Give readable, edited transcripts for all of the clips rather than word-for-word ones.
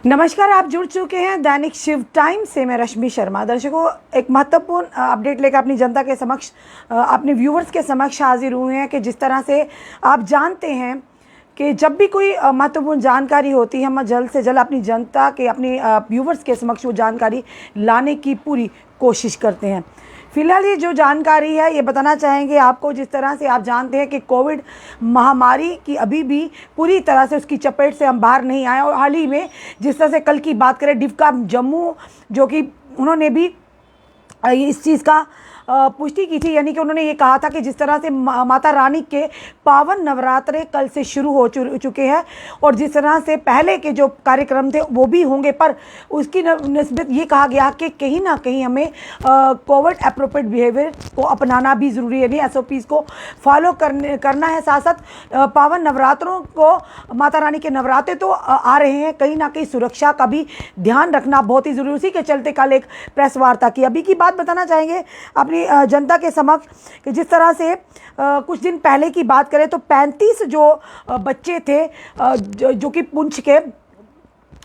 नमस्कार, आप जुड़ चुके हैं दैनिक शिव टाइम से। मैं रश्मि शर्मा। दर्शकों, एक महत्वपूर्ण अपडेट लेकर अपनी जनता के समक्ष, अपने व्यूवर्स के समक्ष हाजिर हुए हैं कि जिस तरह से आप जानते हैं कि जब भी कोई महत्वपूर्ण जानकारी होती है, हम जल्द से जल्द अपनी जनता के, अपने व्यूवर्स के समक्ष वो जानकारी लाने की पूरी कोशिश करते हैं। फिलहाल ये जो जानकारी है ये बताना चाहेंगे आपको। जिस तरह से आप जानते हैं कि कोविड महामारी की अभी भी पूरी तरह से उसकी चपेट से हम बाहर नहीं आए, और हाल ही में जिस तरह से कल की बात करें, डिफका जम्मू जो कि उन्होंने भी इस चीज़ का पुष्टि की थी, यानी कि उन्होंने ये कहा था कि जिस तरह से माता रानी के पावन नवरात्रे कल से शुरू हो चुके हैं, और जिस तरह से पहले के जो कार्यक्रम थे वो भी होंगे, पर उसकी निस्बत ये कहा गया कि कहीं ना कहीं हमें कोविड अप्रोप्रिएट बिहेवियर को अपनाना भी ज़रूरी है, यानी SOPs को फॉलो करना है। साथ साथ पावन नवरात्रों को, माता रानी के नवरात्रे तो आ रहे हैं, कहीं ना कहीं सुरक्षा का भी ध्यान रखना बहुत ही ज़रूरी। उसी के चलते कल एक प्रेस वार्ता की। अभी की बात बताना चाहेंगे अपनी जनता के समक्ष कि जिस तरह से कुछ दिन पहले की बात करें तो 35 जो बच्चे थे जो कि पुंछ के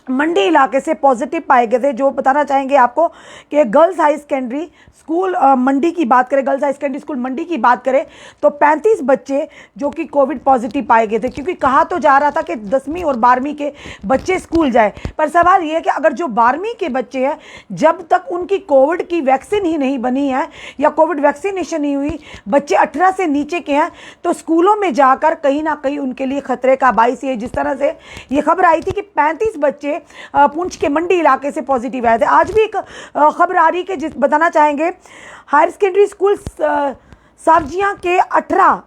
मंडी इलाके से पॉजिटिव पाए गए थे। जो बताना चाहेंगे आपको कि गर्ल्स हाई सेकेंडरी स्कूल मंडी की बात करें, गर्ल्स हाई सेकेंडरी स्कूल मंडी की बात करें तो 35 बच्चे जो कि कोविड पॉजिटिव पाए गए थे, क्योंकि कहा तो जा रहा था कि 10वीं और 12वीं के बच्चे स्कूल जाए, पर सवाल ये है कि अगर जो 12वीं के बच्चे हैं, जब तक उनकी कोविड की वैक्सीन ही नहीं बनी है या कोविड वैक्सीनेशन नहीं हुई, बच्चे 18 से नीचे के हैं, तो स्कूलों में जाकर कहीं ना कहीं उनके लिए खतरे का बाइस है। जिस तरह से ये खबर आई थी कि 35 बच्चे पुंछ के मंडी इलाके से पॉजिटिव आए थे। आज भी एक खबर आ रही है कि बताना चाहेंगे हायर सेकेंडरी स्कूल सावजिया के 18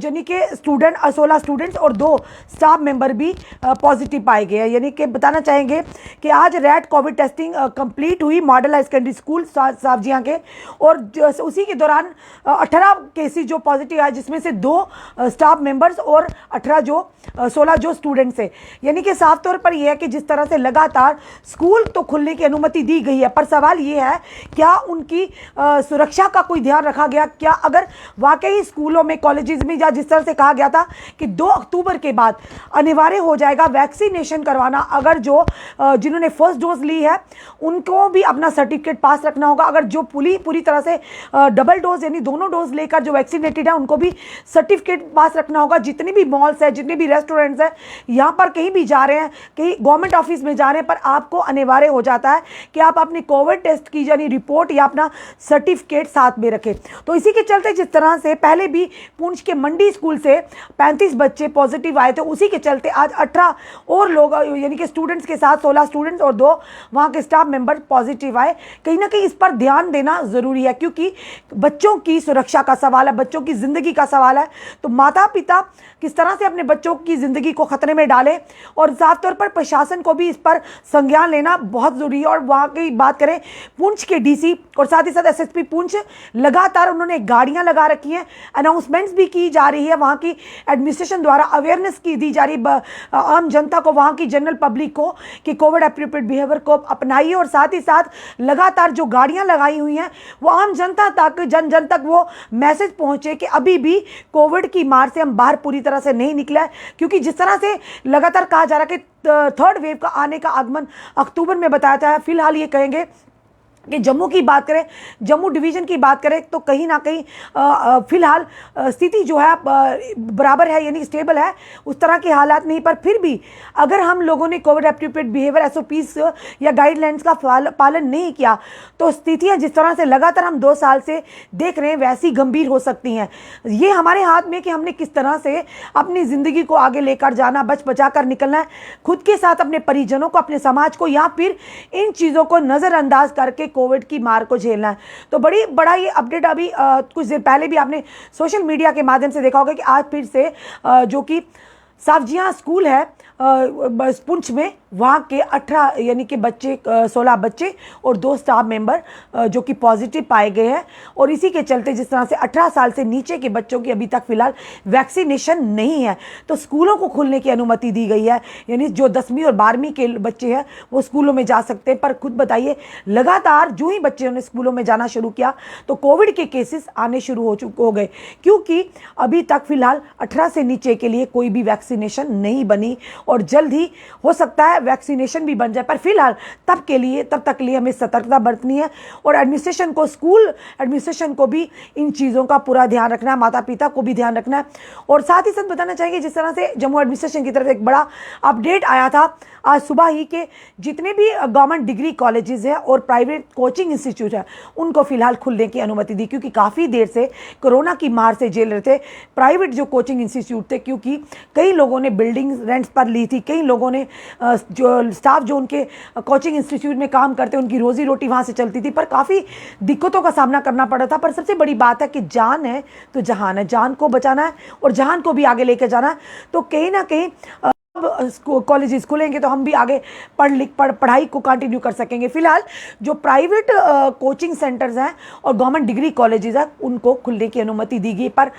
यानी कि 16 स्टूडेंट्स और 2 स्टाफ मेंबर भी पॉजिटिव पाए गए हैं। यानी कि बताना चाहेंगे कि आज रैट कोविड टेस्टिंग कंप्लीट हुई मॉडल हाई सेकेंडरी स्कूल सावजिया के, और उसी के दौरान 18 केसेस जो पॉजिटिव आए, जिसमें से 2 स्टाफ मेंबर्स और 16 जो स्टूडेंट्स हैं। यानी कि साफ तौर पर यह है कि जिस तरह से लगातार स्कूल तो खुलने की अनुमति दी गई है, पर सवाल ये है क्या उनकी सुरक्षा का कोई ध्यान रखा गया? क्या अगर वाकई स्कूलों में, कॉलेजेस में, या जिस तरह से कहा गया था कि 2 अक्टूबर के बाद अनिवार्य हो जाएगा वैक्सीनेशन करवाना, अगर जो जिन्होंने फर्स्ट डोज ली है उनको भी अपना सर्टिफिकेट पास रखना होगा, अगर जो पूरी तरह से डबल डोज यानी दोनों डोज लेकर जो वैक्सीनेटेड है उनको भी सर्टिफिकेट पास रखना होगा। जितने भी मॉल्स है, जितने भी रेस्टोरेंट्स हैं, यहाँ पर कहीं भी जा रहे हैं, कहीं गवर्नमेंट ऑफिस में जा रहे हैं, पर आपको अनिवार्य हो जाता है कि आप अपनी कोविड टेस्ट की यानी रिपोर्ट या अपना सर्टिफिकेट साथ में रखें। तो इसी के चलते जिस तरह से पहले भी पुंछ के मंडी स्कूल से 35 बच्चे पॉजिटिव आए थे, उसी के चलते आज 18 और लोग यानी कि स्टूडेंट्स के साथ 16 स्टूडेंट्स और 2 वहाँ के स्टाफ मेंबर पॉजिटिव आए। कहीं ना कहीं इस पर ध्यान देना ज़रूरी है, क्योंकि बच्चों की सुरक्षा का सवाल है, बच्चों की ज़िंदगी का सवाल है। तो माता पिता किस तरह से अपने बच्चों की ज़िंदगी को खतरे में डालें, और साफ तौर पर प्रशासन को भी इस पर संज्ञान लेना बहुत ज़रूरी है। और वहाँ की बात करें पुंछ के DC और साथ ही साथ SSP पुंछ, लगातार उन्होंने गाड़ियाँ लगा रखी हैं, अनाउंसमेंट्स भी की जा रही है, वहाँ की एडमिनिस्ट्रेशन द्वारा अवेयरनेस की दी जा रही आम जनता को, वहाँ की जनरल पब्लिक को, कि कोविड अप्रोप्रिएट बिहेवियर को अपनाइए। और साथ ही साथ लगातार जो गाड़ियाँ लगाई हुई हैं वो आम जनता तक, जन तक वो मैसेज पहुँचे कि अभी भी कोविड की मार से हम बाहर पूरी तरह से नहीं निकला है, क्योंकि जिस तरह से लगातार कहा जा रहा है कि 3rd वेव का आने का आगमन अक्टूबर में बताया था। फिलहाल ये कहेंगे कि जम्मू की बात करें, जम्मू डिवीज़न की बात करें तो कहीं ना कहीं फिलहाल स्थिति जो है बराबर है, यानी स्टेबल है, उस तरह के हालात नहीं। पर फिर भी अगर हम लोगों ने कोविड अप्रोप्रिएट बिहेवियर SOPs या गाइडलाइंस का पालन नहीं किया तो स्थितियां जिस तरह से लगातार हम 2 साल से देख रहे हैं वैसी गंभीर हो सकती हैं। ये हमारे हाथ में कि हमने किस तरह से अपनी ज़िंदगी को आगे लेकर जाना, बच बचा कर निकलना है, खुद के साथ अपने परिजनों को, अपने समाज को, या फिर इन चीज़ों को नज़रअंदाज करके कोविड की मार को झेलना है। तो बड़ा ये अपडेट अभी कुछ देर पहले भी आपने सोशल मीडिया के माध्यम से देखा होगा कि आज फिर से जो कि सावजिया स्कूल है पुंछ में, वहाँ के 18 यानी कि बच्चे 16 बच्चे और 2 स्टाफ मेंबर जो कि पॉजिटिव पाए गए हैं। और इसी के चलते जिस तरह से 18 साल से नीचे के बच्चों की अभी तक फिलहाल वैक्सीनेशन नहीं है, तो स्कूलों को खुलने की अनुमति दी गई है, यानी जो 10वीं और 12वीं के बच्चे हैं वो स्कूलों में जा सकते हैं। पर खुद बताइए, लगातार जो ही बच्चों ने स्कूलों में जाना शुरू किया तो कोविड के केसेस आने शुरू हो गए, क्योंकि अभी तक फिलहाल 18 से नीचे के लिए कोई भी वैक्सीन वैक्सीनेशन नहीं बनी और जल्द ही हो सकता है वैक्सीनेशन भी बन जाए, पर फिलहाल तब तक के लिए हमें सतर्कता बरतनी है और एडमिनिस्ट्रेशन को, स्कूल एडमिनिस्ट्रेशन को भी इन चीज़ों का पूरा ध्यान रखना है, माता पिता को भी ध्यान रखना है। और साथ ही साथ बताना चाहेंगे, जिस तरह से जम्मू एडमिनिस्ट्रेशन की तरफ एक बड़ा अपडेट आया था आज सुबह ही के जितने भी गवर्नमेंट डिग्री कॉलेजेस हैं और प्राइवेट कोचिंग इंस्टीट्यूट है उनको फिलहाल खुलने की अनुमति दी, क्योंकि काफ़ी देर से कोरोना की मार से झेल रहे थे प्राइवेट जो कोचिंग इंस्टीट्यूट थे, क्योंकि कई लोगों ने बिल्डिंग रेंट्स पर ली थी, कई लोगों ने जो स्टाफ जो उनके कोचिंग इंस्टीट्यूट में काम करते उनकी रोजी रोटी वहाँ से चलती थी, पर काफ़ी दिक्कतों का सामना करना पड़ा था। पर सबसे बड़ी बात है कि जान है तो जहान है, जान को बचाना है और जहान को भी आगे लेके जाना है। तो कहीं ना कहीं कॉलेजेस खुलेंगे तो हम भी आगे पढ़ाई को कंटिन्यू कर सकेंगे। फिलहाल जो प्राइवेट कोचिंग सेंटर्स हैं और गवर्नमेंट डिग्री कॉलेजेस हैं उनको खुलने की अनुमति दी गई, पर